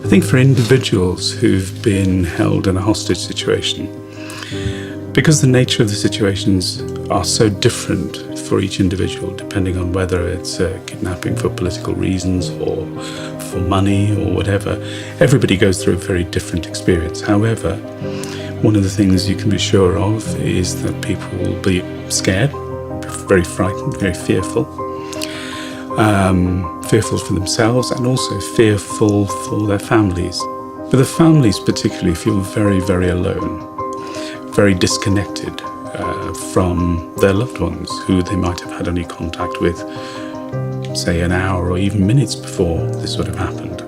think for individuals who've been held in a hostage situation, because the nature of the situations are so different for each individual, depending on whether it's kidnapping for political reasons or for money or whatever, everybody goes through a very different experience. However, one of the things you can be sure of is that people will be scared, very frightened, very fearful. Fearful for themselves and also fearful for their families. But the families particularly feel very, very alone, very disconnected from their loved ones who they might have had only contact with, say, an hour or even minutes before this would have happened.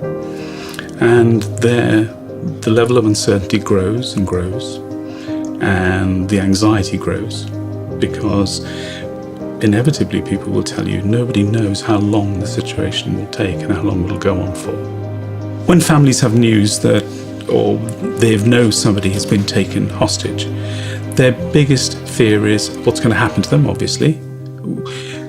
And the level of uncertainty grows and grows, and the anxiety grows, because inevitably people will tell you nobody knows how long the situation will take and how long it will go on for. When families have news that, or they know somebody has been taken hostage, their biggest fear is what's going to happen to them, obviously.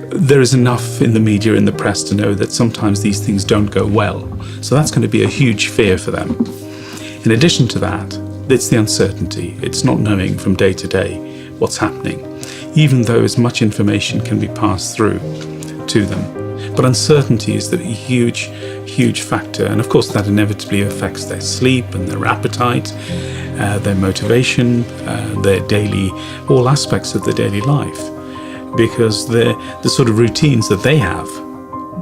There is enough in the media, in the press, to know that sometimes these things don't go well. So that's going to be a huge fear for them. In addition to that, it's the uncertainty. It's not knowing from day to day what's happening, even though as much information can be passed through to them. But uncertainty is the huge, huge factor. And of course, that inevitably affects their sleep and their appetite, their motivation, all aspects of their daily life. Because the sort of routines that they have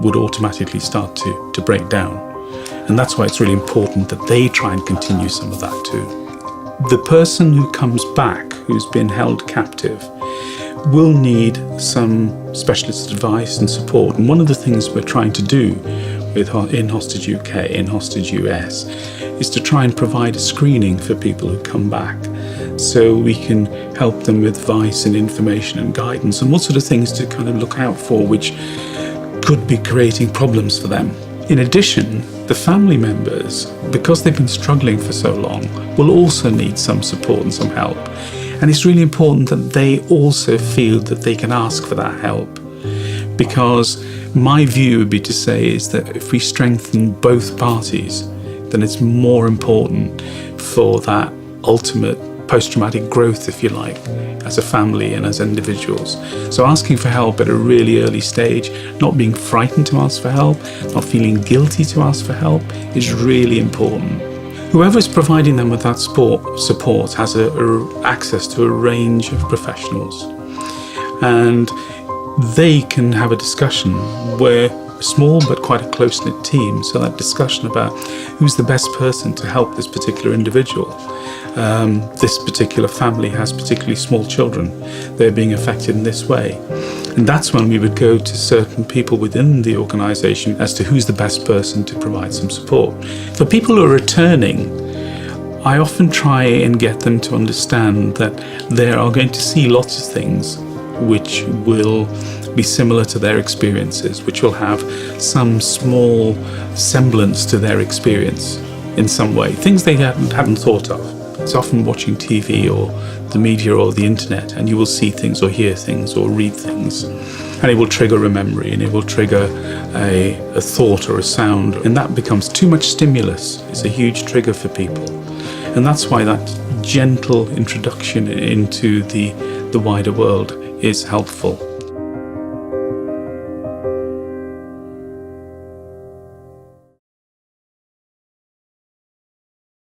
would automatically start to break down. And that's why it's really important that they try and continue some of that too. The person who comes back, who's been held captive, will need some specialist advice and support. And one of the things we're trying to do in Hostage UK, in Hostage US, is to try and provide a screening for people who come back, so we can help them with advice and information and guidance and what sort of things to kind of look out for which could be creating problems for them. In addition, the family members, because they've been struggling for so long, will also need some support and some help. And it's really important that they also feel that they can ask for that help. Because my view would be to say is that if we strengthen both parties, then it's more important for that ultimate post-traumatic growth, if you like, as a family and as individuals. So asking for help at a really early stage, not being frightened to ask for help, not feeling guilty to ask for help, is really important. Whoever's providing them with that support has access to a range of professionals, and they can have a discussion where small but quite a close-knit team, so that discussion about who's the best person to help this particular individual. This particular family has particularly small children. They're being affected in this way. And that's when we would go to certain people within the organisation as to who's the best person to provide some support. For people who are returning, I often try and get them to understand that they are going to see lots of things which will be similar to their experiences, which will have some small semblance to their experience in some way, things they hadn't thought of. It's often watching TV or the media or the internet, and you will see things or hear things or read things, and it will trigger a memory, and it will trigger a thought or a sound, and that becomes too much stimulus. It's a huge trigger for people, and that's why that gentle introduction into the wider world is helpful.